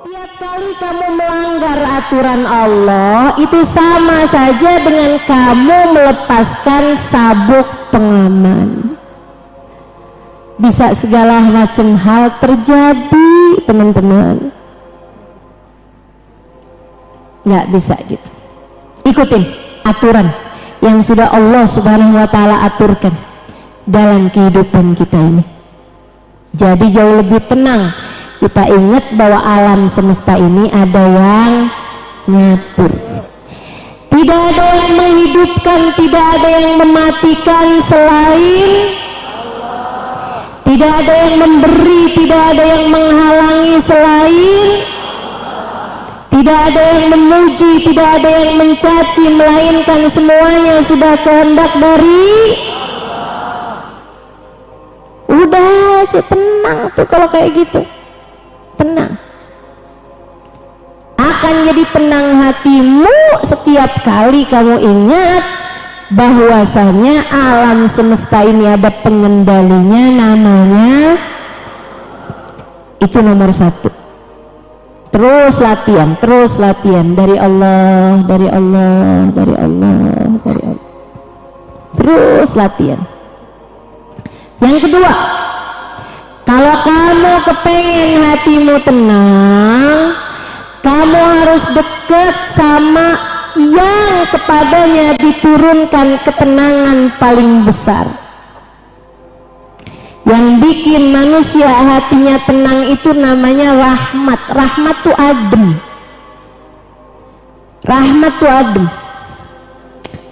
Setiap kali kamu melanggar aturan Allah, itu sama saja dengan kamu melepaskan sabuk pengaman. Bisa segala macam hal terjadi, teman-teman. Nggak bisa gitu. Ikutin aturan yang sudah Allah Subhanahu wa Ta'ala aturkan dalam kehidupan kita ini. Jadi jauh lebih tenang. Kita ingat bahwa alam semesta ini ada yang ngatur. Tidak ada yang menghidupkan, tidak ada yang mematikan selain Allah. Tidak ada yang memberi, tidak ada yang menghalangi selain Allah. Tidak ada yang memuji, tidak ada yang mencaci, melainkan semuanya sudah kehendak dari Allah. Udah aja tenang tuh kalau kayak gitu. Tenang, akan jadi tenang hatimu setiap kali kamu ingat bahwasanya alam semesta ini ada pengendalinya, namanya itu nomor satu. Terus latihan dari Allah, dari Allah, dari Allah, dari Allah. Terus latihan. Yang kedua, kalau kamu kepengen hatimu tenang, kamu harus dekat sama yang kepadanya diturunkan ketenangan paling besar. Yang bikin manusia hatinya tenang itu namanya rahmat. Rahmat tuh adem. Rahmat tuh adem.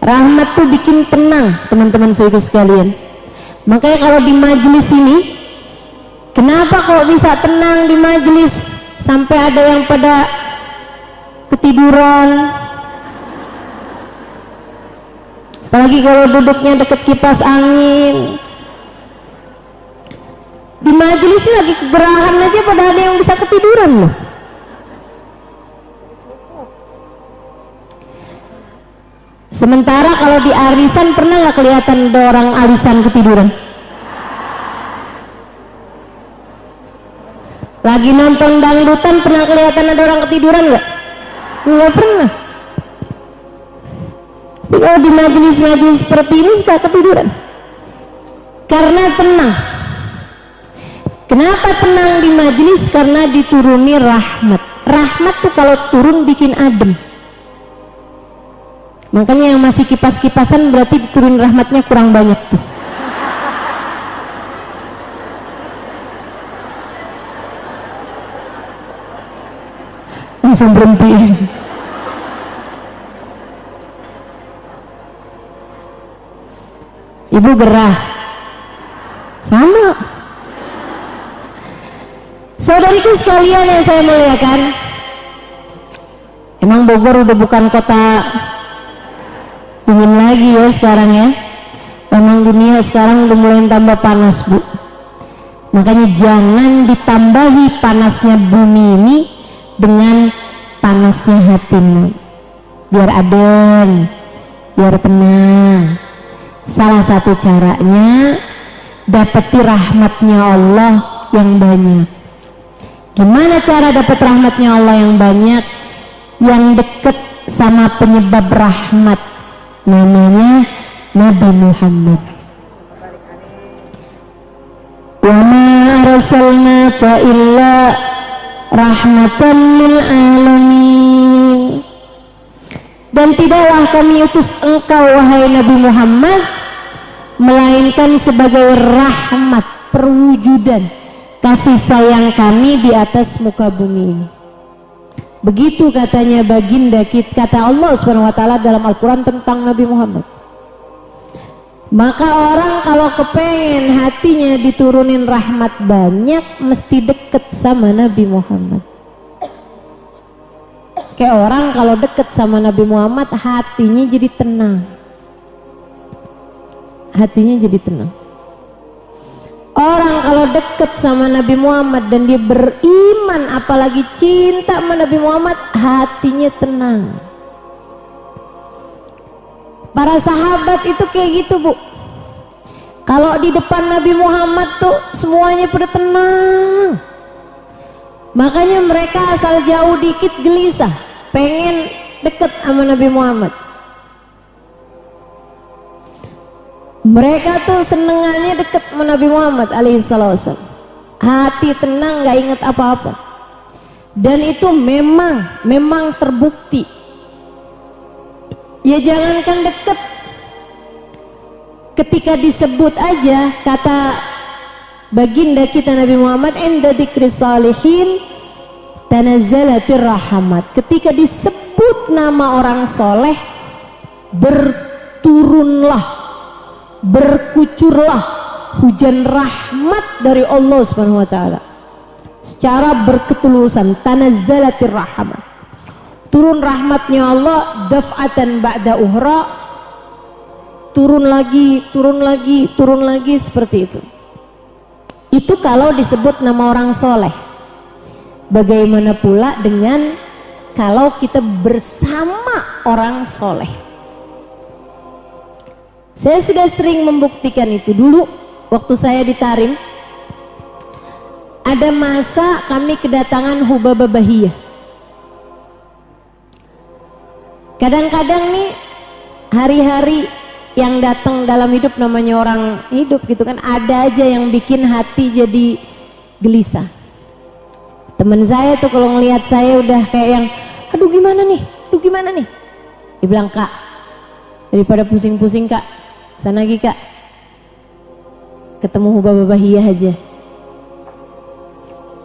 Rahmat tuh bikin tenang, teman-teman saudara sekalian. Makanya kalau di majelis ini, kenapa kok bisa tenang di majelis sampai ada yang pada ketiduran? Apalagi kalau duduknya deket kipas angin. Di majelis ini lagi kegerahan aja pada ada yang bisa ketiduran loh. Sementara kalau di arisan pernah nggak kelihatan ada orang arisan ketiduran? Lagi nonton dangdutan pernah kelihatan ada orang ketiduran nggak? Nggak pernah. Tapi kalau di majelis-majelis seperti ini suka ketiduran karena tenang. Kenapa tenang di majelis? Karena dituruni rahmat. Rahmat tuh kalau turun bikin adem. Makanya yang masih kipas-kipasan berarti diturun rahmatnya kurang banyak tuh. Langsung berhenti. Ibu gerah sama. Saudariku sekalian yang saya muliakan, emang Bogor udah bukan kota dingin lagi ya sekarang ya. Memang dunia sekarang udah mulai tambah panas, Bu. Makanya jangan ditambahi panasnya bumi ini dengan panasnya hatimu. Biar adem, biar tenang. Salah satu caranya dapati rahmatnya Allah yang banyak. Gimana cara dapat rahmatnya Allah yang banyak? Yang deket sama penyebab rahmat, namanya Nabi Muhammad. Wa ma arsalnaka illa rahmatan lil alamin. Dan tidaklah kami utus engkau wahai Nabi Muhammad melainkan sebagai rahmat, perwujudan kasih sayang kami di atas muka bumi ini. Begitu katanya baginda kita, kata Allah Subhanahu wa Ta'ala dalam Al-Quran tentang Nabi Muhammad. Maka orang kalau kepengen hatinya diturunin rahmat banyak, mesti deket sama Nabi Muhammad. Kayak orang kalau deket sama Nabi Muhammad, hatinya jadi tenang. Hatinya jadi tenang. Orang kalau deket sama Nabi Muhammad dan dia beriman, apalagi cinta sama Nabi Muhammad, hatinya tenang. Para sahabat itu kayak gitu, Bu. Kalau di depan Nabi Muhammad tuh semuanya pada tenang. Makanya mereka asal jauh dikit gelisah, pengen deket sama Nabi Muhammad. Mereka tuh senengannya deket sama Nabi Muhammad alaihissalam. Hati tenang, gak inget apa-apa. Dan itu memang terbukti. Ya jangankan deket, ketika disebut aja kata baginda kita Nabi Muhammad, inda dzikris salihin tanazzalatir rahmat. Ketika disebut nama orang soleh, berturunlah, berkucurlah hujan rahmat dari Allah Subhanahu wa taala secara berketulusan. Tanazzalatir rahmat, turun rahmatnya Allah daf'atan ba'da uhra, turun lagi, turun lagi, turun lagi, seperti itu. Itu kalau disebut nama orang soleh. Bagaimana pula dengan kalau kita bersama orang soleh? Saya sudah sering membuktikan itu. Dulu waktu saya di Tarim, ada masa kami kedatangan Hubabah Bahiyah. Kadang-kadang nih hari-hari yang datang dalam hidup, namanya orang hidup gitu kan, ada aja yang bikin hati jadi gelisah. Temen saya tuh kalau ngelihat saya udah kayak yang aduh gimana nih, aduh gimana nih, dia bilang, Kak, daripada pusing-pusing Kak, sana lagi Kak, ketemu Hubabah Bahiyah aja.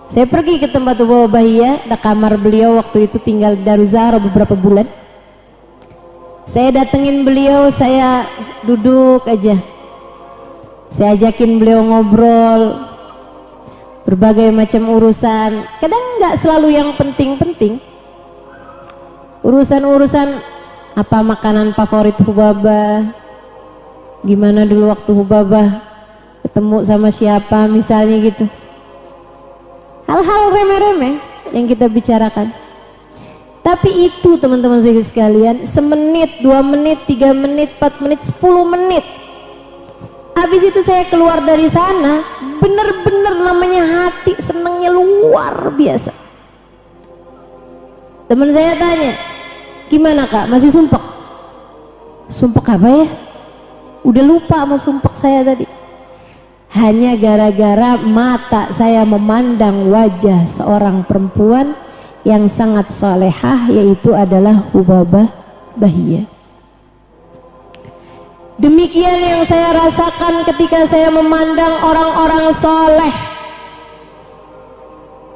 Saya pergi ke tempat Hubabah Bahiyah, ada kamar beliau waktu itu, tinggal di Daruzahra beberapa bulan. Saya datengin beliau, saya duduk aja, saya ajakin beliau ngobrol berbagai macam urusan. Kadang nggak selalu yang penting-penting, urusan-urusan apa makanan favorit Hubabah, gimana dulu waktu Hubabah ketemu sama siapa misalnya gitu, hal-hal remeh-remeh yang kita bicarakan. Tapi itu teman-teman sekalian, semenit, 2 menit, 3 menit, 4 menit, 10 menit. Habis itu saya keluar dari sana, bener-bener namanya hati senangnya luar biasa. Teman saya tanya, gimana Kak, masih sumpek? Sumpek apa ya? Udah lupa sama sumpek saya tadi. Hanya gara-gara mata saya memandang wajah seorang perempuan yang sangat salehah, yaitu adalah Hubabah Bahiyah. Demikian yang saya rasakan ketika saya memandang orang-orang soleh.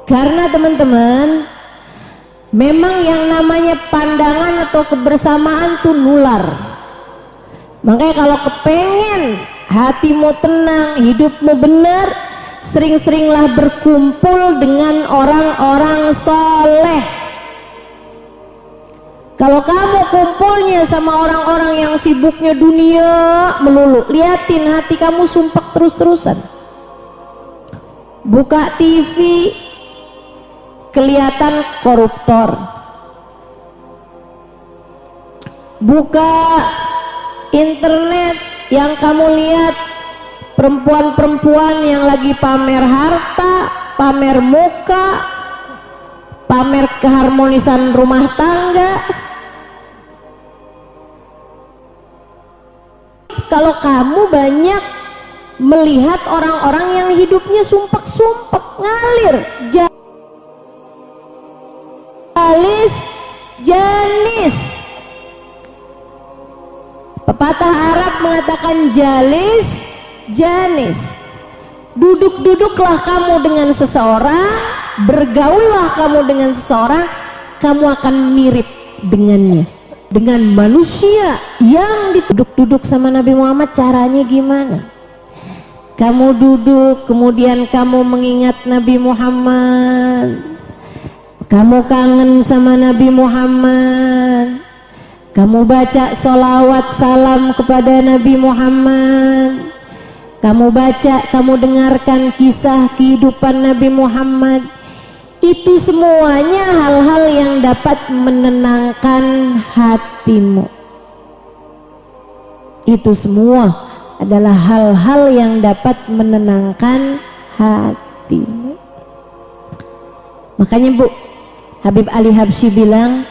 Karena teman-teman, memang yang namanya pandangan atau kebersamaan tuh nular. Makanya kalau kepengen hatimu tenang, hidupmu benar, sering-seringlah berkumpul dengan orang-orang soleh. Kalau kamu kumpulnya sama orang-orang yang sibuknya dunia melulu, liatin hati kamu sumpek terus-terusan. Buka TV, kelihatan koruptor. Buka internet, yang kamu lihat perempuan-perempuan yang lagi pamer harta, pamer muka, pamer keharmonisan rumah tangga. Kalau kamu banyak melihat orang-orang yang hidupnya sumpek-sumpek, ngalir, jalis, janis. Pepatah Arab mengatakan jalis, janis. Duduk-duduklah kamu dengan seseorang, bergaullah kamu dengan seseorang, kamu akan mirip dengannya. Dengan manusia yang duduk-duduk sama Nabi Muhammad, caranya gimana? Kamu duduk, kemudian kamu mengingat Nabi Muhammad, kamu kangen sama Nabi Muhammad, kamu baca sholawat salam kepada Nabi Muhammad, kamu baca, kamu dengarkan kisah kehidupan Nabi Muhammad. Itu semuanya hal-hal yang dapat menenangkan hatimu. Itu semua adalah hal-hal yang dapat menenangkan hatimu. Makanya Bu, Habib Ali Habsyi bilang,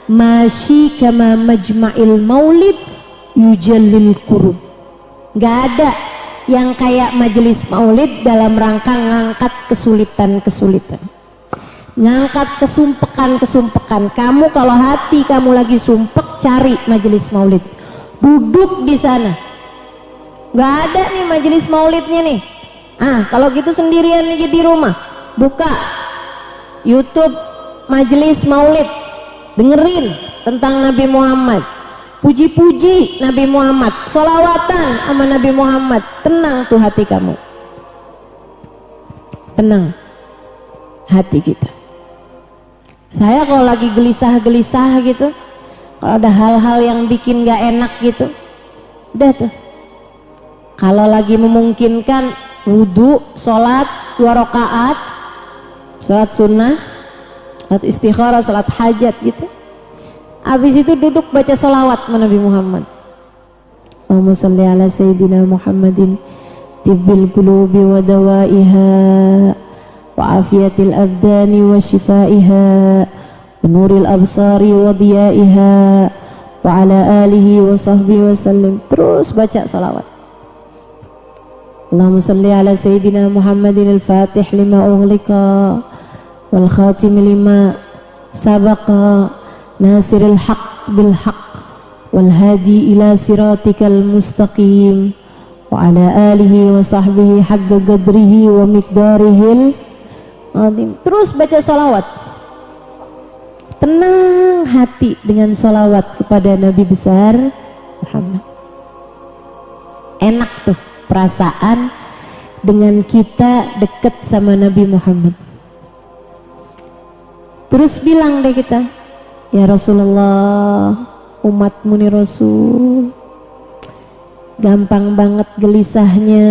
masyi kama majma'il maulid yujallil kurub. Gak ada yang kayak majelis maulid dalam rangka ngangkat kesulitan-kesulitan, ngangkat kesumpekan-kesumpekan. Kamu kalau hati kamu lagi sumpek, cari majelis maulid, duduk di sana. Gak ada nih majelis maulidnya nih. Kalau gitu sendirian aja di rumah, buka YouTube majelis maulid, dengerin tentang Nabi Muhammad, puji-puji Nabi Muhammad, sholawatan sama Nabi Muhammad. Tenang tuh hati kamu, tenang hati kita. Saya kalau lagi gelisah-gelisah gitu, kalau ada hal-hal yang bikin gak enak gitu, udah tuh, kalau lagi memungkinkan, wudhu, sholat 2 rakaat, sholat sunnah, sholat istikharah, sholat hajat gitu. Habis itu duduk baca sholawat Nabi Muhammad. Allahumma salli ala Sayyidina Muhammadin tibbil qulubi wa dawaiha wa afiyatil abdani wa shifaiha wa nuril absari wa diyaiha wa ala alihi wa sahbihi wa sallim. Terus baca sholawat. Allahumma salli ala Sayyidina Muhammadin al-fatih lima ughliqa wal khatim lima sabaqa nasiril haq bil haq wal hadi ila siratikal mustaqim wa ala alihi wa sahbihi haqqa qadrihi wa miqdarihil azim. Terus baca salawat, tenang hati dengan salawat kepada Nabi besar Muhammad. Enak tuh perasaan dengan kita dekat sama Nabi Muhammad. Terus bilang deh kita, ya Rasulullah, umatmu nih Rasul, gampang banget gelisahnya.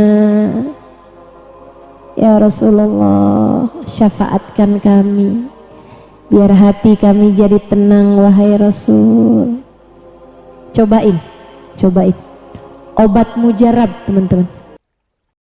Ya Rasulullah, syafaatkan kami, biar hati kami jadi tenang, wahai Rasul. Cobain obat mujarab teman-teman.